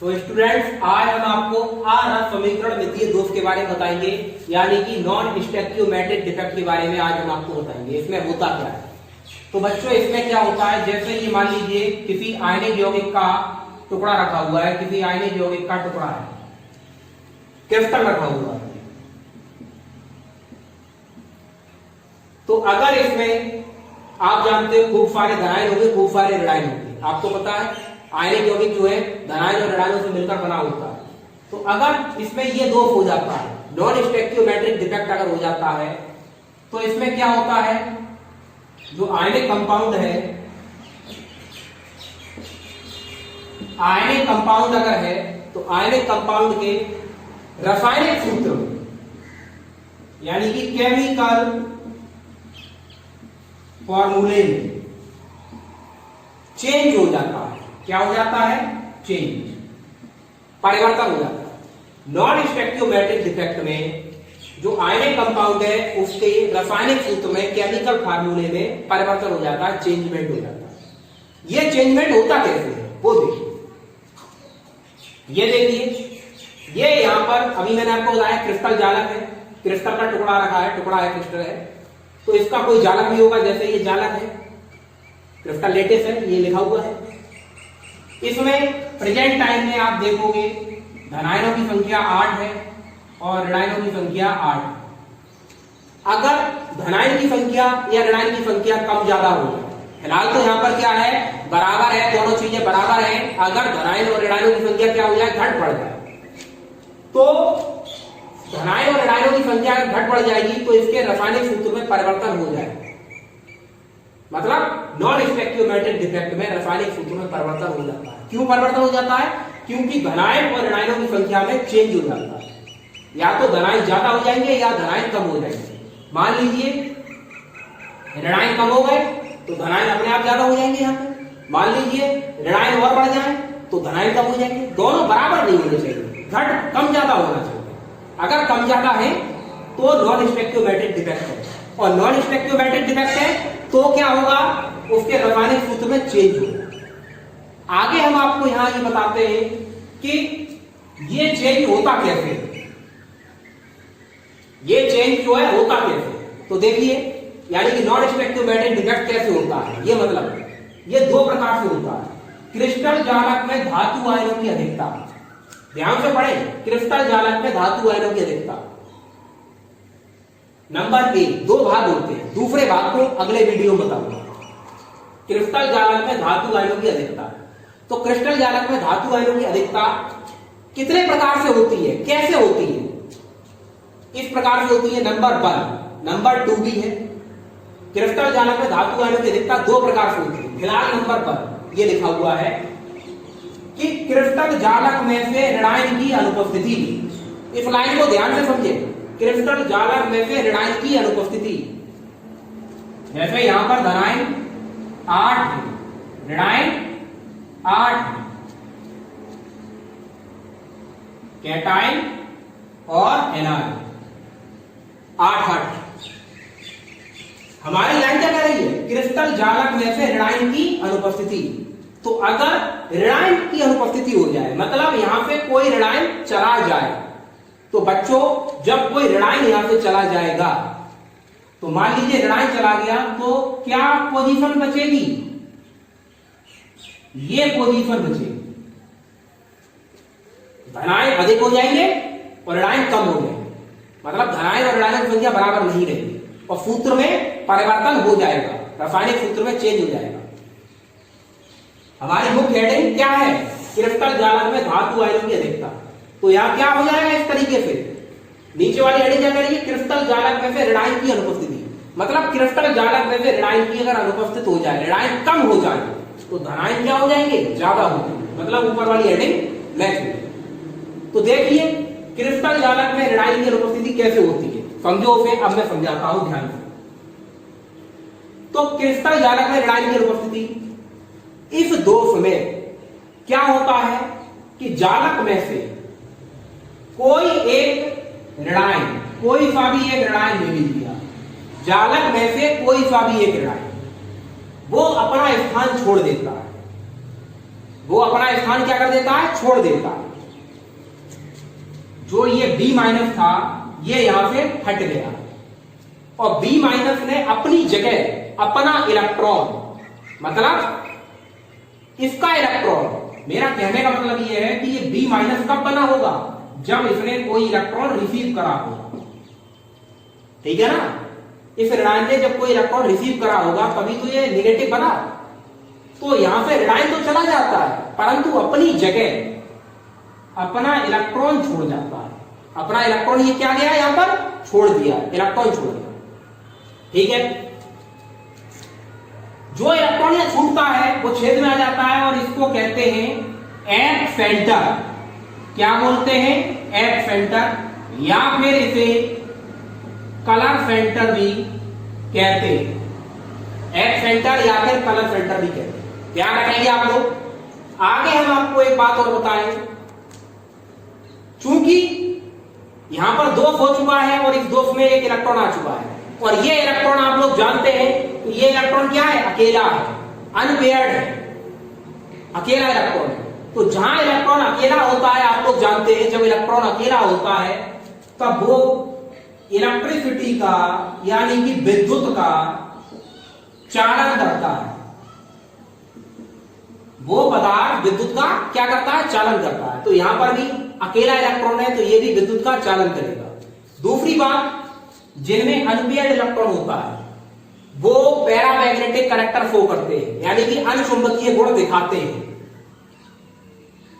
तो स्टूडेंट्स आज हम आपको आरस समीकरण मितीय दोष के बारे में बताएंगे, यानी कि नॉन स्टैकियोमेट्रिक डिफेक्ट के बारे में आज हम आपको बताएंगे। इसमें होता क्या है। तो बच्चों इसमें क्या होता है, जैसे ये मान लीजिए किसी आयनिक यौगिक का टुकड़ा रखा हुआ है, किसी आयनिक यौगिक का टुकड़ा है, क्रिस्टल रखा हुआ है। तो अगर इसमें आप जानते हो खूब सारे धनायन होंगे, खूब सारे ऋणायन होंगे। आपको पता है आयनिक यौगिक जो है धनायन और ऋणायनों से मिलकर बना होता है। तो अगर इसमें ये दोष हो जाता है, नॉन स्टैकियोमेट्रिक डिफेक्ट अगर हो जाता है, तो इसमें क्या होता है, जो आयनिक कंपाउंड है, आयनिक कंपाउंड अगर है तो आयनिक कंपाउंड के रासायनिक सूत्र में, यानी कि केमिकल फॉर्मूले में चेंज हो जाता है। क्या हो जाता है? चेंज, परिवर्तन हो जाता है। नॉन स्टैकियोमेट्रिक डिफेक्ट में जो आयनिक कंपाउंड है उसके रासायनिक सूत्र में, केमिकल फार्मूले में परिवर्तन हो जाता है, चेंजमेंट हो जाता है। यह चेंजमेंट होता कैसे है वो देखिए। ये देखिए, ये यहां पर अभी मैंने आपको बताया क्रिस्टल जालक है, क्रिस्टल का टुकड़ा रखा है, टुकड़ा है, क्रिस्टल है, तो इसका कोई जालक भी होगा। जैसे ये जालक है, क्रिस्टल लेटेस है, ये लिखा हुआ है। इसमें प्रेजेंट टाइम में आप देखोगे धनायनों की संख्या 8 है और ऋणायनों की संख्या 8। अगर धनायन की संख्या या ऋणायन की संख्या कम ज्यादा हो जाए, फिलहाल तो यहां पर क्या है, बराबर है, दोनों चीजें बराबर हैं। अगर धनायन और ऋणायनों की संख्या क्या हो जाए, घट बढ़ जाए, तो धनायन और ऋणायनों की संख्या घट बढ़ जाएगी तो इसके रासायनिक सूत्र में परिवर्तन हो जाएगा। मतलब नॉन स्टैकियोमेट्रिक डिफेक्ट में रासायनिक सूत्र में परिवर्तन हो जाता है। क्यों परिवर्तन हो जाता है? क्योंकि धनायन और ऋणायनों की संख्या में चेंज हो जाता है। या तो धनायन ज्यादा हो जाएंगे या धनायन कम हो जाएंगे। मान लीजिए ऋणायन कम हो गए तो धनायन अपने आप ज्यादा हो जाएंगे। यहाँ पे मान लीजिए ऋणायन और बढ़ जाए तो धनायन कम हो जाएंगे। दोनों बराबर नहीं होने चाहिए, घट कम ज्यादा होना चाहिए। अगर कम ज्यादा है तो नॉन स्टैकियोमेट्रिक डिफेक्ट है, और नॉन स्टैकियोमेट्रिक डिफेक्ट है तो क्या होगा, उसके रासायनिक सूत्र में चेंज होगा। आगे हम आपको यहां ये बताते हैं कि ये चेंज होता कैसे, ये चेंज जो है होता कैसे। तो देखिए, यानी कि नॉन स्टैकियोमेट्रिक डिफेक्ट कैसे होता है, ये मतलब ये दो प्रकार से होता है। क्रिस्टल जालक में धातु आयनों की अधिकता, ध्यान से पढ़ें, क्रिस्टल जालक में धातु आयनों की अधिकता। नंबर 1, दो भाग होते हैं, दूसरे भाग को अगले वीडियो में बताऊंगा। क्रिस्टल जालक में धातु आयनों की अधिकता। तो क्रिस्टल जालक में धातु आयनों की अधिकता कितने प्रकार से होती है, कैसे होती है? इस प्रकार से होती है। नंबर 1, नंबर 2 भी है। क्रिस्टल जालक में धातु आयनों की अधिकता दो प्रकार से होती है। फिलहाल नंबर पर यह लिखा हुआ है कि क्रिस्टल जालक में से ऋणायन की अनुपस्थिति। इस लाइन को ध्यान से समझे, क्रिस्टल जालक में से ऋणायन की अनुपस्थिति। जैसे यहां पर धनायन 8 है, ऋणायन 8 है, कैटायन और एनायन 8। हमारी लाइन क्या कह रही है, क्रिस्टल जालक में से ऋणायन की अनुपस्थिति। तो अगर ऋणायन की अनुपस्थिति हो जाए, मतलब यहां से कोई ऋणायन चला जाए, तो बच्चों जब कोई ऋणायन यहां से चला जाएगा, तो मान लीजिए ऋणायन चला गया, तो क्या पोजीशन बचेगी, ये पोजीशन बचेगी। धनायन अधिक हो जाएंगे और ऋणायन कम हो जाएंगे, मतलब धनायन और ऋणायन की संख्या बराबर नहीं रहेगी और सूत्र में परिवर्तन हो जाएगा, रासायनिक सूत्र में चेंज हो जाएगा। हमारी मुख्य हेडिंग क्या है, क्रिस्टल जालक में धातु आयनों की अधिकता। तो यहां क्या हो जाएगा, इस तरीके से नीचे वाली हेडिंग क्या करेगी, क्रिस्टल जालक में से ऋणायन की अनुपस्थिति। मतलब क्रिस्टल जालक में से ऋणायन की अगर अनुपस्थित हो जाए, ऋणायन कम हो जाए, तो धनायन क्या हो जाएंगे, ज्यादा हो जाएंगे। मतलब ऊपर वाली हेडिंग मैच हो। तो देखिए क्रिस्टल जालक में ऋणायन की अनुपस्थिति कैसे होती है, समझो उसे, अब मैं समझाता हूं ध्यान से। तो क्रिस्टल जालक में ऋणायन की अनुपस्थिति, इस दोष में क्या होता है कि जालक में से कोई एक ऋणायन, कोई सा भी एक ऋणायन ले लीजिए, जालक में से कोई सा भी एक ऋणायन वो अपना स्थान छोड़ देता है। वो अपना स्थान क्या कर देता है, छोड़ देता है। जो ये B माइनस था ये यहां से हट गया और B माइनस ने अपनी जगह अपना इलेक्ट्रॉन, मतलब इसका इलेक्ट्रॉन, मेरा कहने का मतलब ये है कि ये B माइनस कब बना होगा, जब इसने कोई इलेक्ट्रॉन रिसीव करा होगा, ठीक है ना। इस ऋणायन ने जब कोई इलेक्ट्रॉन रिसीव करा होगा तभी तो ये नेगेटिव बना। तो यहां से ऋणायन तो चला जाता है परंतु अपनी जगह अपना इलेक्ट्रॉन छोड़ जाता है। अपना इलेक्ट्रॉन ये क्या गया, यहां पर छोड़ दिया, इलेक्ट्रॉन छोड़ दिया, ठीक है। जो इलेक्ट्रॉन यहां छूटता है वो छेद में आ जाता है और इसको कहते हैं एप सेंटर। क्या बोलते हैं, एप सेंटर, या फिर इसे कलर सेंटर भी कहते हैं। एप सेंटर या फिर कलर सेंटर भी कहते हैं। ध्यान रखेंगे आप लोग। आगे हम आपको एक बात और बताएं, चूंकि यहां पर दोष हो चुका है और इस दोष में एक इलेक्ट्रॉन आ चुका है और ये इलेक्ट्रॉन आप लोग जानते हैं तो ये इलेक्ट्रॉन क्या है, अकेला है, अनपेयर्ड है, अकेला इलेक्ट्रॉन है। तो जहां इलेक्ट्रॉन अकेला होता है आप लोग जानते हैं, जब इलेक्ट्रॉन अकेला होता है तब वो इलेक्ट्रिसिटी का यानी कि विद्युत का चालन करता है। वो पदार्थ विद्युत का क्या करता है, चालन करता है। तो यहां पर भी अकेला इलेक्ट्रॉन है तो ये भी विद्युत का चालन करेगा। दूसरी बात, जिनमें अनपेयर्ड इलेक्ट्रॉन होता है वो पैरामैग्नेटिक करैक्टर शो करते हैं, यानी कि अनुचुंबकीय गुण दिखाते हैं।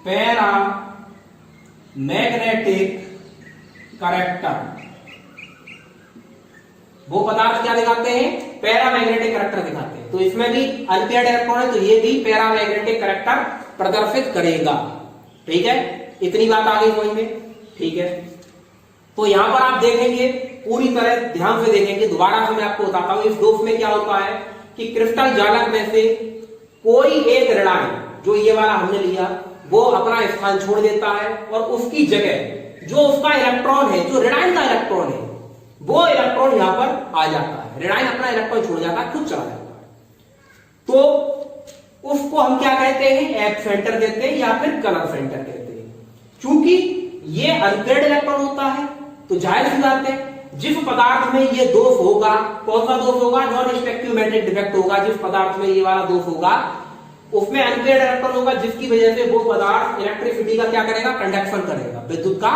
पैरा मैग्नेटिक करैक्टर, वो पदार्थ क्या दिखाते हैं, पैरामैग्नेटिक करैक्टर दिखाते हैं। तो इसमें भी अनपेयर्ड इलेक्ट्रॉन है तो ये भी पैरामैग्नेटिक करैक्टर प्रदर्शित करेगा, ठीक है। इतनी बात आ गई समझ में, ठीक है। तो यहां पर आप देखेंगे, पूरी तरह ध्यान से देखेंगे, दोबारा से मैं आपको बताता हूं। इस दोष में क्या होता है कि क्रिस्टल जालक में से कोई एक ऋणायन, जो ये वाला हमने लिया, वो अपना स्थान छोड़ देता है और उसकी जगह जो उसका इलेक्ट्रॉन है, जो ऋणायन का इलेक्ट्रॉन है, वो इलेक्ट्रॉन यहां पर आ जाता है। ऋणायन अपना इलेक्ट्रॉन छोड़ जाता है, खुद चला जाता है। तो उसको हम क्या कहते हैं, एप सेंटर कहते हैं या फिर कलर सेंटर कहते हैं। चूंकि ये अनपेयर्ड इलेक्ट्रॉन होता है तो जाहिर सी बात है जिस पदार्थ में ये दोष होगा, कौन सा दोष होगा, नॉन स्टेक्योमेट्रिक डिफेक्ट होगा। जिस पदार्थ में ये वाला दोष होगा उसमें अनपेयर्ड इलेक्ट्रॉन होगा, जिसकी वजह से वो पदार्थ इलेक्ट्रिसिटी का क्या करेगा, कंडक्शन करेगा, विद्युत का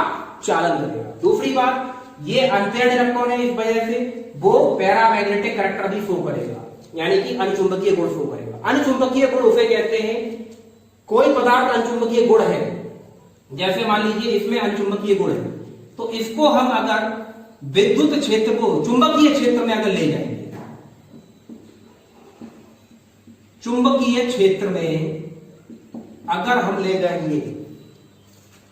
चालन करेगा। दूसरी बात, ये अनपेयर्ड इलेक्ट्रॉन है, इस वजह से वो पैरामैग्नेटिक करैक्टर भी शो करेगा, यानी कि अनुचुंबकीय गुण शो करेगा। अनुचुंबकीय गुण उसे कहते हैं, कोई पदार्थ अनुचुंबकीय गुण है, जैसे मान लीजिए इसमें अनुचुंबकीय गुण है, तो इसको हम अगर विद्युत क्षेत्र को चुंबकीय क्षेत्र में अगर ले जाएंगे, चुंबकीय क्षेत्र में अगर हम ले जाएंगे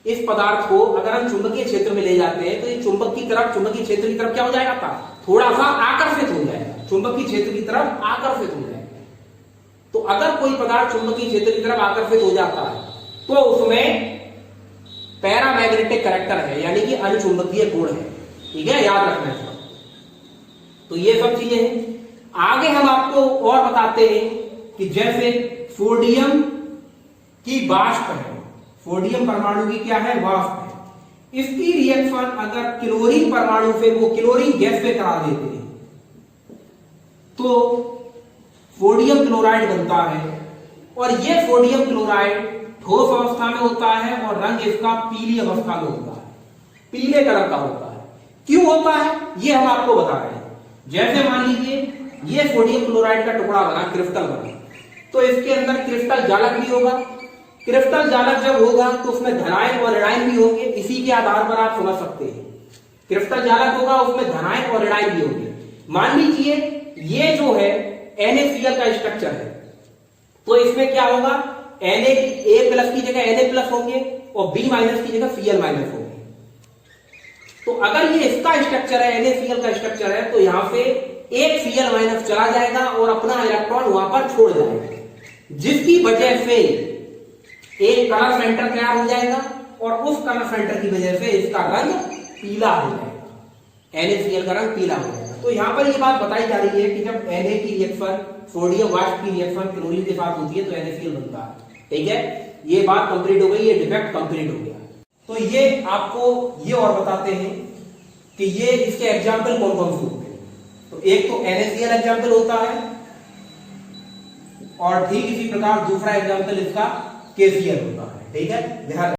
इस पदार्थ को, अगर हम चुंबकीय क्षेत्र में ले जाते हैं तो ये चुंबक की तरफ, चुंबकीय क्षेत्र की तरफ क्या हो जाएगा, थोड़ा सा आकर्षित हो जाएगा, चुंबकीय क्षेत्र की तरफ आकर्षित हो जाएगा। तो अगर कोई पदार्थ चुंबकीय क्षेत्र की तरफ आकर्षित हो जाता है तो उसमें पैरामैग्नेटिक करैक्टर है, यानी कि अनुचुंबकीय गुण है, ठीक है, याद रखना है। तो ये सब चीजें हैं। आगे हम आपको और बताते हैं कि जैसे सोडियम की वाष्प है, सोडियम परमाणु की क्या है, वाष्प है, इसकी रिएक्शन अगर क्लोरीन परमाणु से, वो क्लोरीन गैस से करा देते हैं तो सोडियम क्लोराइड बनता है। और ये सोडियम क्लोराइड ठोस अवस्था में होता है और रंग इसका पीली अवस्था में होता है, पीले कलर का होता है। क्यों होता है ये हम आपको बता रहे हैं। जैसे मान लीजिए ये सोडियम क्लोराइड का टुकड़ा बना, क्रिस्टल बना, तो इसके अंदर क्रिस्टल जालक भी होगा। क्रिस्टल जालक जब होगा तो उसमें धनायन और ऋणायन भी होंगे। इसी के आधार पर आप समझ सकते हैं, क्रिस्टल जालक होगा उसमें धनायन और ऋणायन भी होंगे। मान लीजिए ये जो है NaCl का स्ट्रक्चर है, तो इसमें क्या होगा, Na+ की जगह Na+ होंगे और B- की जगह Cl- होंगे। तो अगर ये इसका स्ट्रक्चर है, NaCl का स्ट्रक्चर है, तो यहां से एक Cl- चला जाएगा और अपना इलेक्ट्रॉन वहां पर छोड़ जाएगा, जिसकी वजह से एक कलर सेंटर तैयार हो जाएगा और उस कलर सेंटर की वजह से इसका रंग पीला हो जाएगा, NaCl का रंग पीला हो जाएगा। तो यहां पर ये बात बताई जा रही है कि जब Na की रिएक्शन, सोडियम वाष्प की रिएक्शन क्लोरीन के साथ होती है तो NaCl बनता है, ठीक है। ये बात कंप्लीट हो गई, ये डिफेक्ट कंप्लीट हो गया। तो ये आपको ये और बताते हैं कि ये इसके एग्जाम्पल कौन कौन से होते हैं। तो एक तो NaCl एग्जाम्पल होता है, और ठीक इसी प्रकार दूसरा एग्जाम्पल इसका KCl होता है। ठीक है, ध्यान